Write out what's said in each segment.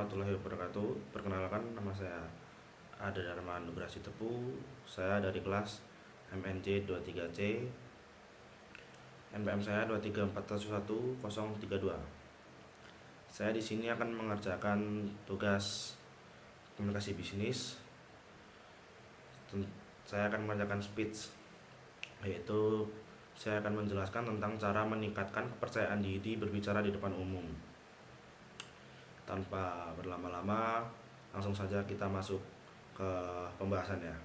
warahmatullahi wabarakatuh. Perkenalkan, nama saya Ada Dharma Nugraha Sitepu. Saya dari kelas MNC 23C. NPM saya 234111032. Saya di sini akan mengerjakan tugas komunikasi bisnis. Saya akan mengerjakan speech, yaitu saya akan menjelaskan tentang cara meningkatkan kepercayaan diri berbicara di depan umum. Tanpa berlama-lama, langsung saja kita masuk ke pembahasannya.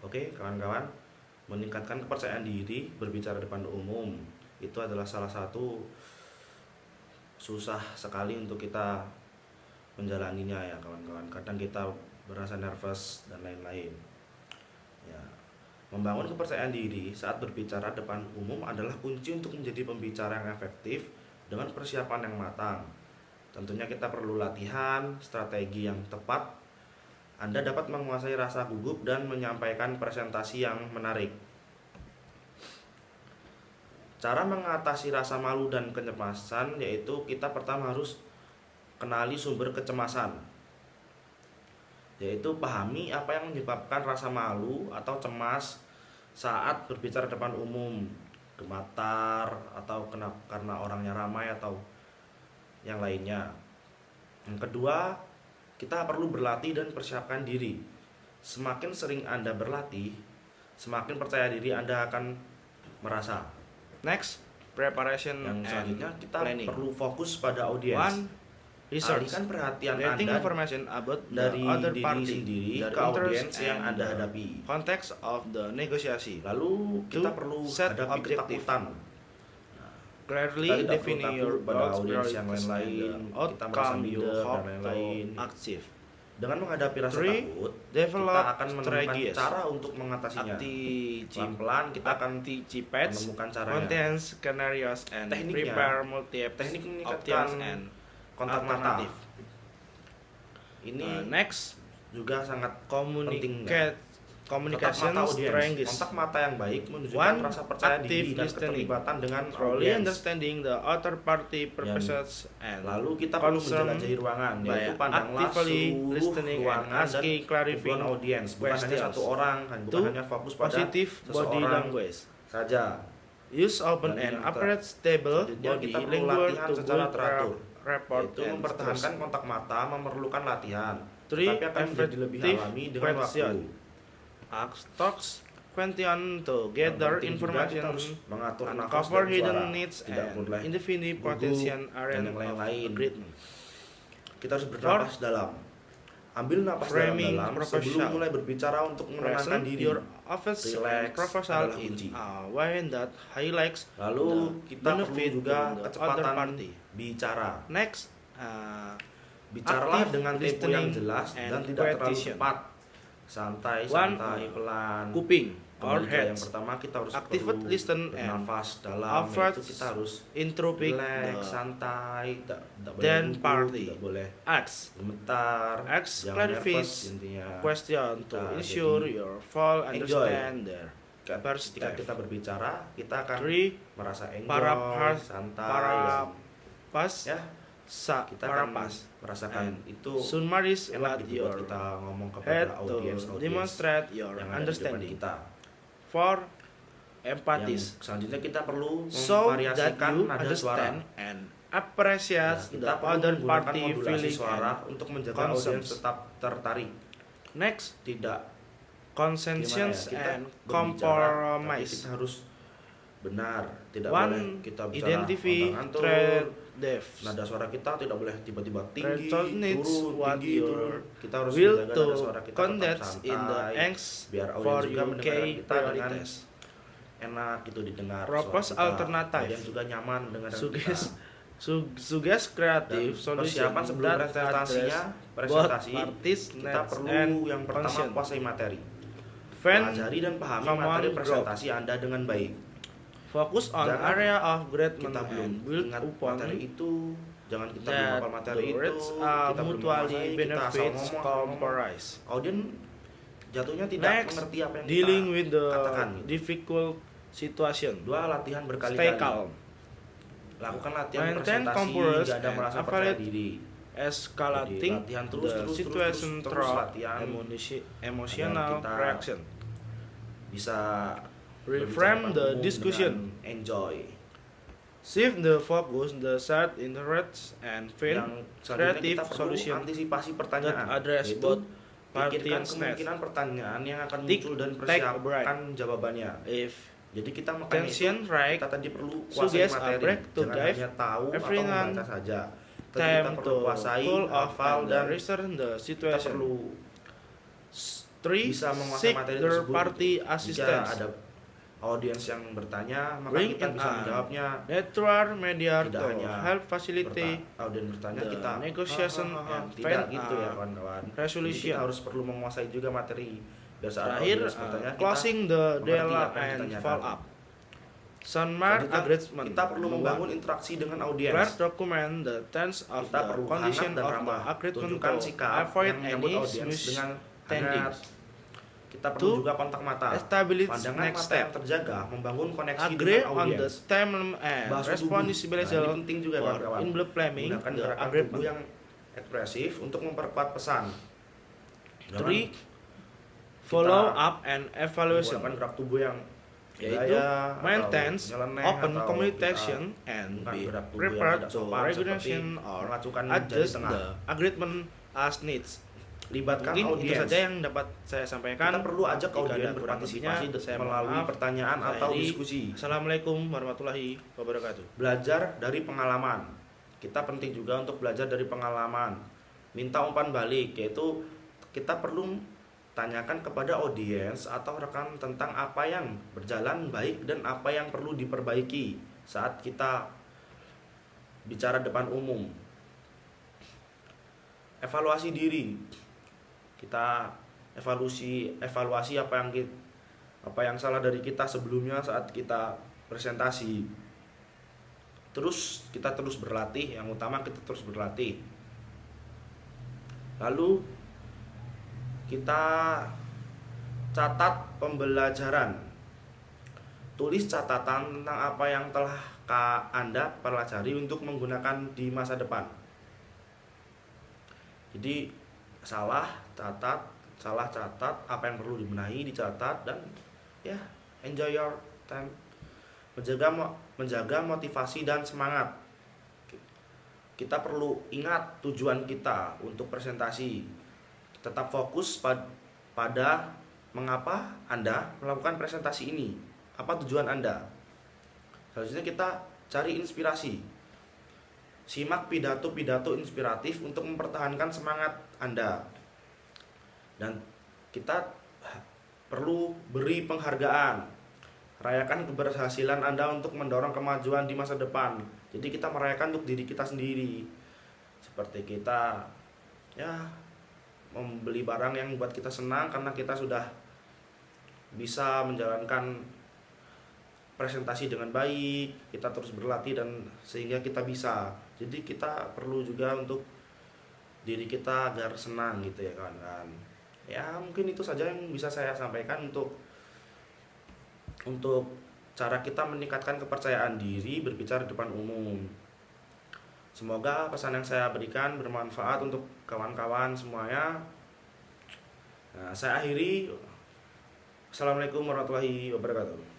Oke, kawan-kawan, meningkatkan kepercayaan diri berbicara di depan umum itu adalah salah satu susah sekali untuk kita menjalaninya ya kawan-kawan. Kadang kita berasa nervous dan lain-lain. Ya, membangun kepercayaan diri saat berbicara depan umum adalah kunci untuk menjadi pembicara yang efektif dengan persiapan yang matang. Tentunya kita perlu latihan, strategi yang tepat. Anda dapat menguasai rasa gugup dan menyampaikan presentasi yang menarik. Cara mengatasi rasa malu dan kecemasan yaitu kita pertama harus kenali sumber kecemasan. Yaitu pahami apa yang menyebabkan rasa malu atau cemas saat berbicara depan umum. Gemetar atau karena orangnya ramai atau yang lainnya. Yang kedua, kita perlu berlatih dan persiapkan diri. Semakin sering Anda berlatih, semakin percaya diri Anda akan merasa. Next, preparation Yang and selanjutnya kita planning. perlu fokus pada audiens. One, research. Alihkan perhatian Getting Anda information about dari the other diri party, sendiri their ke audiens interests yang and Anda the hadapi. context of the negotiation. Lalu kita Two, perlu set hadapi objective. ketakutan. Clearly Kita tidak define perlu your takut pada goals, audiens yang priorities, lain-lain. and the Kita merasa outcome you minder dan hope lain-lain. to achieve. Dengan menghadapi rasa Three, takut, develop kita akan menemukan strategies. cara untuk mengatasinya. Pelan-pelan kita akan Anticipate menemukan caranya. content scenarios and Tekniknya, prepare multiple teknik meningkatkan options and kontak mata. alternative. Ini Next, juga sangat penting. communication Kontak mata audiens. strengths. Kontak mata yang baik menunjukkan One, rasa percaya active diri dan listening. keterlibatan dengan Truly audiens. understanding the other party purposes and Lalu kita perlu concern menjelajahi ruangan, by yaitu pandanglah actively seluruh listening and ruangan dan asking clarifying kebutuhan audiens, bukan hanya questions. satu orang, bukan Two, hanya fokus pada positive body seseorang language. saja. Use open Dan and yang appropriate stable selanjutnya body kita perlu language latihan to secara build teratur. rapport Yaitu and mempertahankan trust. kontak mata memerlukan latihan, Three, tetapi akan menjadi lebih effective alami dengan question. waktu. Ask talks question to Yang gather penting juga information, kita harus mengatur nafas uncover dan hidden suara. needs Tidak and boleh indefine gugup potential dan area yang lain-lain. of agreement. Kita harus bernapas dalam. Ambil napas Framing dalam sebelum proposal. mulai berbicara untuk menenangkan Present diri. your office Relax proposal adalah in kunci. a way that highlights Lalu the kita perlu benefit juga to the other kecepatan party. bicara. Next, Bicaralah active dengan tempo yang listening jelas and dan tidak terlalu repetition. cepat. Santai, One, pelan. kuping or Kembali ke yang heads. pertama kita harus Activate perlu listen and bernafas dalam, avoid itu kita harus intropic relax, the santai, tidak boleh then gugup, party. tidak boleh acts. gemetar, Ask jangan clarify nervous intinya. Question to Kita ensure jadi your full enjoy. understand their Ketika perspective. kita berbicara, kita akan Three, merasa enjoy, para santai, pas ya. Kita akan parapas merasakan and itu summaries enak what gitu buat your kita ngomong head kepada to audiens demonstrate your yang ada di depan understanding. kita. For Yang empathies, selanjutnya kita perlu so that memvariasikan you nada suara. understand and appreciate Kita the perlu other menggunakan party modulasi feeling suara and untuk menjaga concerns. audiens tetap tertarik. next Tidak consensus kita and berbicara, tapi compromise. kita harus benar, tidak One, boleh kita bicara identify ngantur. trade defs. Nada suara kita tidak boleh tiba-tiba tinggi, Threshold needs turun, what tinggi, your turun. Kita harus will menjaga to nada suara kita tetap condense santai, in the angst biar for audiens juga UK mendengarkan kita dengan priorities. enak gitu didengar. Propose suara kita. alternative. Audiens juga nyaman dengan Suggest creative Dan solution persiapan sebelum that presentasinya, address presentasi both parties' kita needs perlu and yang pertama function. kuasai materi. Fan Pelajari dan pahami common materi group. presentasi Anda dengan baik. Focus on Jangan area of great Kita belum and build ingat upon materi itu, jangan kita belum that hafal materi the itu, rates kita belum mutually menguasai, kita asal benefits ngomong. comprise. Audiens jatuhnya tidak Next, mengerti apa yang dealing kita with the katakan. difficult situation. Dua, latihan Stay berkali-kali. calm. Lakukan latihan Maintain presentasi composure hingga Anda and merasa percaya evaluate diri. escalating latihan the situation terus through latihan emotional kita reaction. bisa Reframe berbicara the umum discussion. dengan enjoy. Shift the focus, the shared interests, and find Yang selanjutnya creative kita perlu solution antisipasi that pertanyaan, address yaitu both pikirkan parties' needs. kemungkinan pertanyaan yang akan Take- muncul dan take a break. persiapkan jawabannya. If Jadi kita makanya tension itu right, kita tadi perlu kuasai suggest a materi, break to jangan give hanya tahu atau everyone membaca saja. Tapi kita time perlu to kuasai, cool off hafal, and dan research the kita situation. perlu 3. bisa menguasai Seek materi third tersebut. party Jika assistance. ada audiens yang bertanya, maka Bring kita in bisa a menjawabnya. neutral mediator Tidak to hanya help facilitate Audiens bertanya the kita negotiation and tidak find gitu a ya kawan-kawan. Jadi resolution. kita harus perlu menguasai juga materi. Biar saat Terakhir, audiens bertanya, kita closing the mengerti dialogue apa yang and ditanyakan. follow up. Smart Selanjutnya, agreement. kita perlu membangun interaksi dengan audiens. Clear document the tense of Kita the perlu condition hangat dan of the ramah. agreement Tunjukkan to sikap avoid yang menyambut any audiens dengan misunderstanding. hangat. Kita perlu Two, juga kontak mata. establish Pandangan next mata step. yang terjaga membangun koneksi Agree dengan on the audiens. time and Bahasa tubuh. responsibility Nah, ini penting juga for kawan-kawan. implementing Gunakan the gerakan tubuh agreement. yang ekspresif untuk memperkuat pesan. Jangan 3. Follow up and evaluation, menggunakan gerak tubuh yang yaitu gaya maintenance atau nyeleneh open atau communication kita and bukan be gerak tubuh yang prepared tidak to sopan regulation seperti or mengacungkan jari adjust tengah. the agreement as needs. Libatkan Mungkin itu audiens. saja yang dapat saya sampaikan. Kita perlu ajak Jika audiens ada kurang berpartisipasi lebihnya, saya melalui mohon maaf. pertanyaan Saya atau Edi. diskusi. Assalamualaikum warahmatullahi wabarakatuh. Belajar dari pengalaman. Kita penting juga untuk belajar dari pengalaman. Minta umpan balik, yaitu kita perlu tanyakan kepada audiens atau rekan tentang apa yang berjalan baik dan apa yang perlu diperbaiki saat kita bicara depan umum. Evaluasi diri. Kita evaluasi apa yang salah dari kita sebelumnya saat kita presentasi. Kita terus berlatih, yang utama kita terus berlatih. Lalu kita catat pembelajaran. Tulis catatan tentang apa yang telah Anda pelajari untuk menggunakan di masa depan. Jadi salah catat, apa yang perlu dibenahi dicatat, dan ya enjoy your time. Menjaga motivasi dan semangat. Kita perlu ingat tujuan kita untuk presentasi. Tetap fokus pada mengapa Anda melakukan presentasi ini. Apa tujuan Anda? Selanjutnya kita cari inspirasi. Simak pidato-pidato inspiratif untuk mempertahankan semangat Anda. Dan kita perlu beri penghargaan. Rayakan keberhasilan Anda untuk mendorong kemajuan di masa depan. Jadi kita merayakan untuk diri kita sendiri. Seperti kita membeli barang yang buat kita senang karena kita sudah bisa menjalankan presentasi dengan baik, kita terus berlatih dan sehingga kita bisa. Jadi kita perlu juga untuk diri kita agar senang gitu ya kawan-kawan. Ya mungkin itu saja yang bisa saya sampaikan untuk cara kita meningkatkan kepercayaan diri berbicara di depan umum. Semoga pesan yang saya berikan bermanfaat untuk kawan-kawan semuanya. Nah, saya akhiri. Assalamualaikum warahmatullahi wabarakatuh.